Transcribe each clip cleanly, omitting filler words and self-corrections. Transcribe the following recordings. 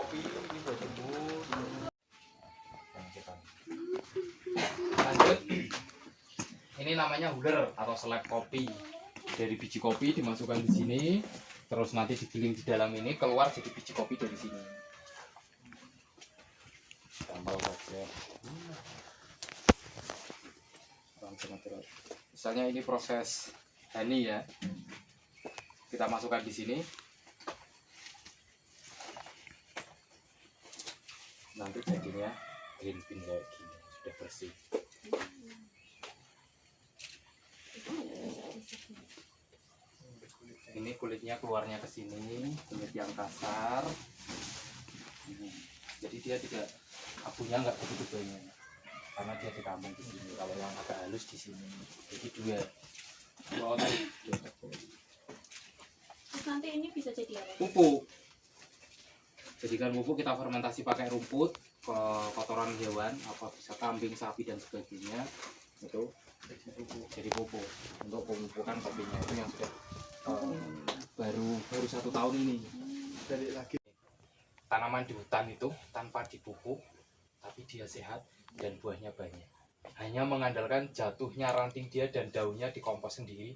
kopi ini buat jemur. Lanjut, ini namanya huler atau seleb kopi. Dari biji kopi dimasukkan di sini, terus nanti digiling di dalam ini, keluar jadi biji kopi dari sini. Tambah saja. Misalnya ini proses honey ya, kita masukkan di sini. Nanti jadinya green bean kayak gini, sudah bersih. Ini kulitnya keluarnya ke sini, kulit yang kasar. Jadi dia tidak, abunya nggak begitu banyak karena dia ditampung di sini. Kalau yang agak halus di sini, jadi dua. Terus nanti ini bisa jadi apa? Pupuk. Jadikan pupuk, kita fermentasi pakai rumput, kotoran hewan, apa bisa kambing, sapi dan sebagainya. Itu jadi pupuk untuk pemupukan kopinya itu yang sudah baru 1 tahun ini. Dari lagi Tanaman di hutan itu tanpa dipupuk tapi dia sehat dan buahnya banyak, hanya mengandalkan jatuhnya ranting dia dan daunnya dikompos sendiri.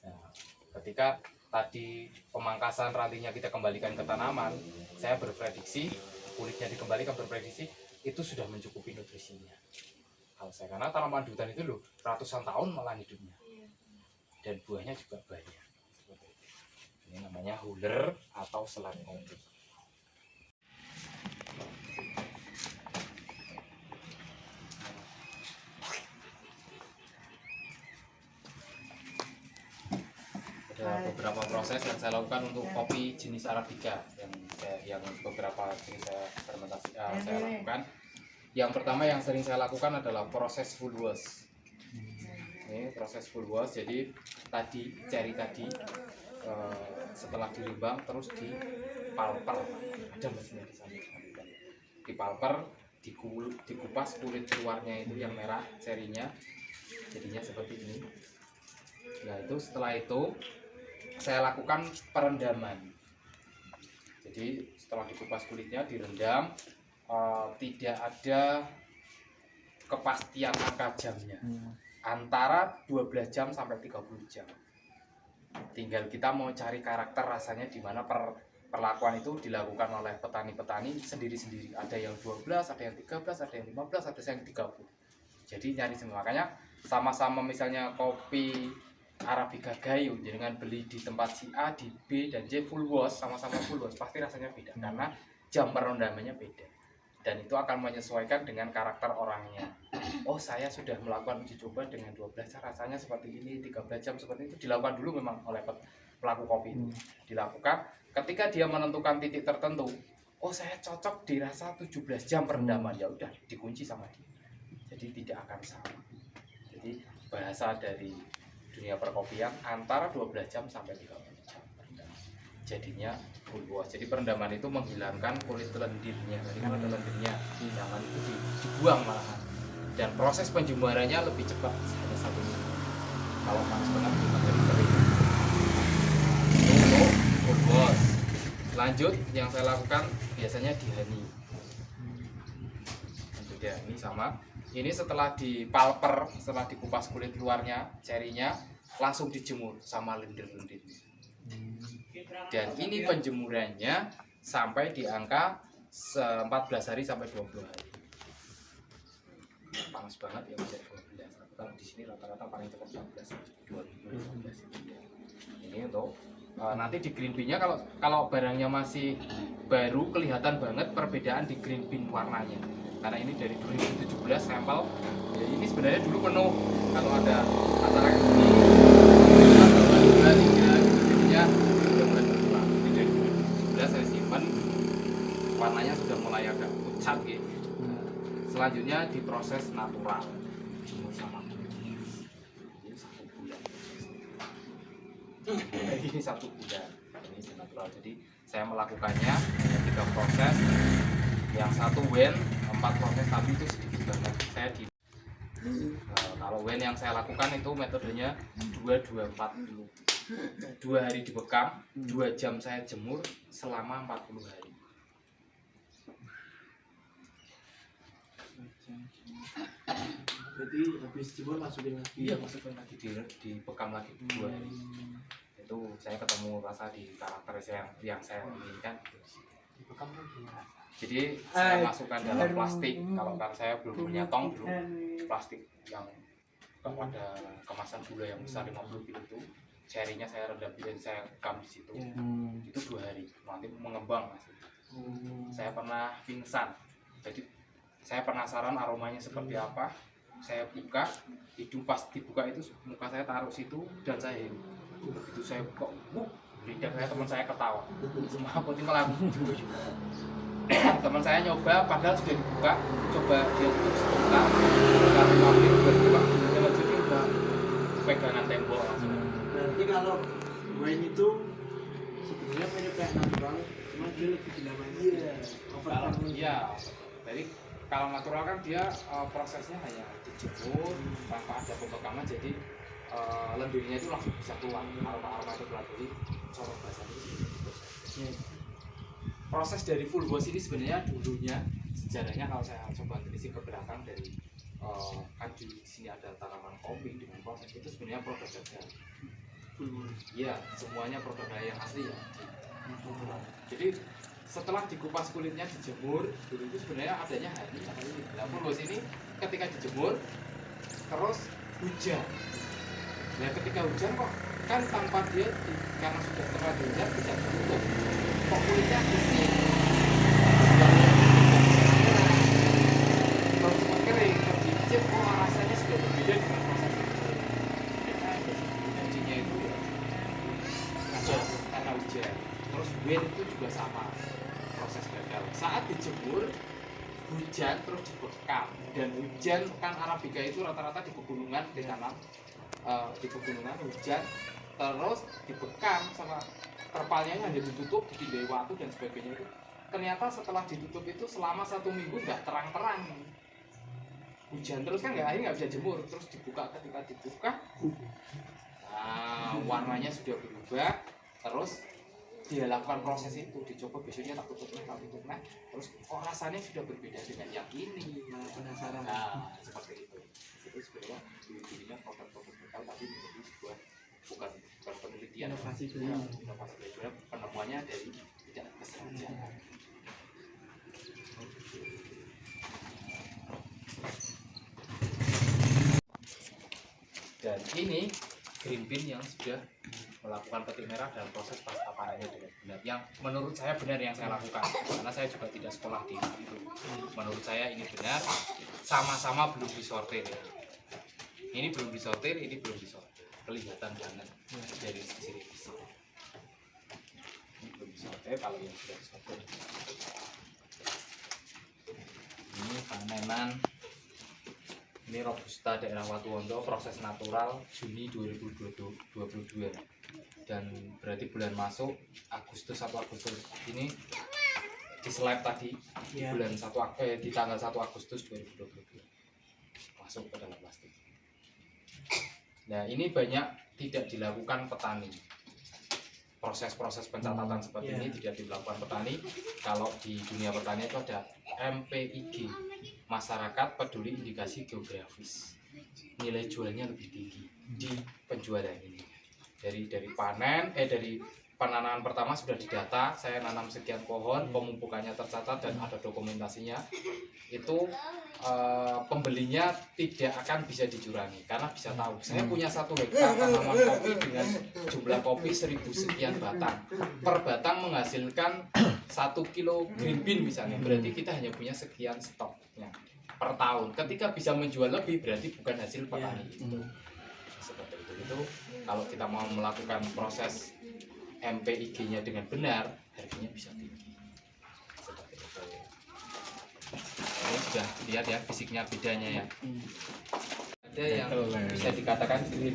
Nah, ketika tadi pemangkasan rantingnya kita kembalikan ke tanaman, saya berprediksi kulitnya dikembalikan, berprediksi itu sudah mencukupi nutrisinya. Kalau saya, karena tanaman di hutan itu loh ratusan tahun malah hidupnya dan buahnya juga banyak. Ini namanya huler atau seleb kopi. Ada beberapa proses yang saya lakukan untuk kopi jenis Arabica yang beberapa jenis saya fermentasi saya lakukan. Yang pertama yang sering saya lakukan adalah proses full wash. Ini proses full wash. Jadi tadi cherry tadi setelah dilimbang terus dipalper, ada mesinnya di sana, dipalper, dikupas kulit luarnya itu yang merah cerinya, jadinya seperti ini. Nah itu setelah itu saya lakukan perendaman. Jadi setelah dikupas kulitnya direndam, tidak ada kepastian angka jamnya, antara 12 jam sampai 30 jam. Tinggal kita mau cari karakter rasanya di mana perlakuan itu dilakukan oleh petani-petani sendiri-sendiri. Ada yang 12, ada yang 13, ada yang 15, ada yang 30. Jadi nyari semua. Makanya sama-sama misalnya kopi Arabica Gayo dengan beli di tempat si A, di B dan C full wash, sama-sama full wash, pasti rasanya beda karena jam perendamannya beda. Dan itu akan menyesuaikan dengan karakter orangnya. Oh saya sudah melakukan uji coba dengan 12 jam rasanya seperti ini, 13 jam seperti itu. Dilakukan dulu memang oleh pelaku kopi itu. Dilakukan ketika dia menentukan titik tertentu. Oh saya cocok dirasa 17 jam perendaman, ya udah dikunci sama dia. Jadi tidak akan sama. Jadi bahasa dari dunia perkopian antara 12 jam sampai 30 jam perendaman. Jadinya full wash. Jadi perendaman itu menghilangkan kulit lendirnya. Jadi kalau ada lendirnya, jangan itu dibuang malahan. Dan proses penjemurannya lebih cepat, hanya 1 minggu. Kalau panas banget kita jadi kering. Untuk full wash. Lanjut yang saya lakukan biasanya di honey. Lanjut ya, ini sama. Ini setelah dipalper, setelah dikupas kulit luarnya, cerinya, langsung dijemur sama lendir-lendirnya. Dan ini penjemurannya sampai di angka 14 hari sampai 20 hari. Panas banget ya bisa 12. Kalau di sini rata-rata paling cepat 14, 2015. Ini untuk nanti di green bean-nya kalau barangnya masih baru kelihatan banget perbedaan di green bean warnanya. Karena ini dari 2017 sampel. Jadi ini sebenarnya dulu penuh kalau ada acara kayak gini. Jadinya sudah mulai berkurang. Jadi dari 2017 saya simpan, warnanya sudah mulai agak pucat gitu. Selanjutnya diproses natural, jemur sama kulit. Ini 1 bulan. Ini 1 bulan. Ini natural. Jadi saya melakukannya hanya 3 proses. Yang 1 wen, 4 proses, tapi itu sedikit banget. Saya kalau wen yang saya lakukan itu metodenya 2-2-4 dulu. 2 hari dibekam, 2 jam saya jemur selama 40 hari. Berarti habis jemur masukin lagi. Iya, masukin lagi di bekam lagi 2 hari. Itu saya ketemu rasa di karakter saya yang saya inginkan. Bekam lagi. Jadi saya masukkan dalam plastik. Kalau saya belum punya tong, belum plastik yang ada kemasan gula yang besar 50 kilo itu, cherry-nya saya rendam dan saya rekam di situ. Itu 2 hari, nanti mengembang Mas. Saya pernah pingsan, jadi saya penasaran aromanya seperti apa. Saya buka, hidung pas dibuka itu muka saya taruh situ dan saya hidup. Begitu saya buka, lidah saya teman saya ketawa. Semua putih melamun. Teman saya nyoba, padahal sudah dibuka, coba dia tutup sebentar, lalu pabrik buka, dia jadi udah pegangan tembok langsung. Berarti kalau wine itu sebenarnya mirip kayak natural, cuma dia lebih dilamanya. Kalau iya, jadi kalau natural kan dia prosesnya hanya dijemur tanpa ada pembekaman, jadi lendirnya itu langsung bisa keluar, aroma itu keluar. Jadi corok basah itu proses dari full wash ini sebenarnya dulunya sejarahnya kalau saya coba telisik ke belakang dari kan di sini ada tanaman kopi dengan proses itu sebenarnya produk dari iya semuanya produk dari yang asli ya. Jadi setelah dikupas kulitnya dijemur dulu itu sebenarnya adanya hari ini. Nah full wash ini ketika dijemur terus hujan. Nah ketika hujan kok kan tanpa dia karena sudah terlalu hujan tidak tertutup. Kok kulitnya bersih kalau cuma kering, kalau dicip rasanya sudah berbeda dengan proses kuncinya itu ya karena hujan. Terus wind itu juga sama proses gagal saat dijemur hujan terus dibekam, dan hujan kan Arabica itu rata-rata di pegunungan ditanam di pegunungan hujan terus dibekam sama terpalnya hanya ditutup, ditindai waktu dan sebagainya itu. Ternyata setelah ditutup itu selama 1 minggu nggak terang-terang, hujan terus kan akhirnya nggak bisa jemur. Terus dibuka, ketika dibuka, nah, warnanya sudah berubah. Terus dia lakukan proses itu, dicoba besoknya tak tutup nah, terus rasanya sudah berbeda dengan yang ini. Penasaran. Nah, seperti itu. Itu sebenarnya dulunya produk-produk lokal tapi menjadi sebuah bukan penelitian Inovasi sebenarnya penemuannya dari tidak kesengajaan. Dan ini green bean yang sudah melakukan petik merah dalam proses pasca panennya dengan benar, yang menurut saya benar yang saya lakukan karena saya juga tidak sekolah di itu. Menurut saya ini benar, sama-sama belum disortir ya. Ini belum disortir, ini belum disortir, kelihatan banget dari sisi revisi. Ini belum disortir, kalau yang sudah disortir. Ini panenan, ini Robusta daerah Watuwondo, proses natural Juni 2022, dan berarti bulan masuk Agustus 1 Agustus ini di slab tadi di bulan 1 di tanggal 1 Agustus 2022 masuk ke dalam plastik. Nah ini banyak tidak dilakukan petani, proses-proses pencatatan seperti ini tidak dilakukan petani. Kalau di dunia pertanian itu ada MPIG, masyarakat peduli indikasi geografis, nilai jualnya lebih tinggi di penjualan ini. Dari panen dari penanaman pertama sudah didata, saya nanam sekian pohon, pemupukannya tercatat dan ada dokumentasinya. Itu pembelinya tidak akan bisa dicurangi karena bisa tahu saya punya 1 hektar tanaman kopi dengan jumlah kopi 1000 sekian batang, per batang menghasilkan 1 kilo green bean misalnya, berarti kita hanya punya sekian stoknya per tahun. Ketika bisa menjual lebih berarti bukan hasil petani itu. Seperti itu kalau kita mau melakukan proses MPIG-nya dengan benar, harganya bisa tinggi. Seperti itu. Ini sudah lihat ya fisiknya bedanya ya. Ada yang bisa dikatakan ini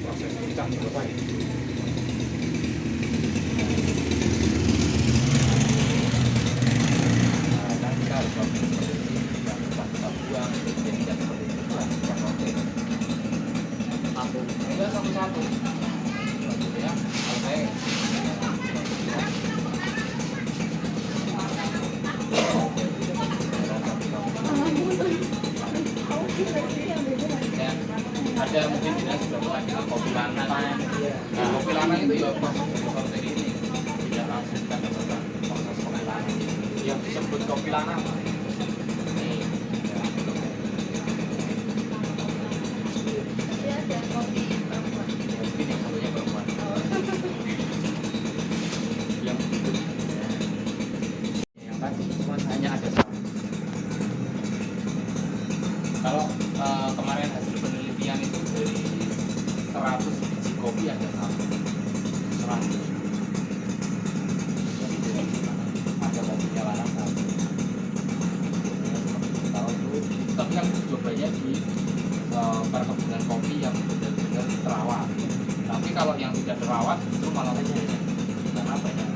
proses kita coba ini. Nah, kita harus kita buang jadi tidak seperti itu. Satu-satu. Ya, kalau saya ada mungkin tidak sudah pernah dengan kopi lanang. Iya. Nah, kopi lanang itu ya proses seperti ini, tidak langsung kita katakan proses kopi lanang yang disebut kopi lanang. Nih, Tapi ada kopi perempuan. ya, mungkin yang satunya perempuan. Yang yang tadi cuma hanya ada satu. Kalau kemarin hasil penelitian itu dari 100 biji kopi ada satu. 100. Jadi ada kopinya lanang satu. Tahu itu. Tapi yang cobanya di perkebunan kopi yang benar-benar terawat. Tapi kalau yang tidak terawat justru malah banyak karena banyak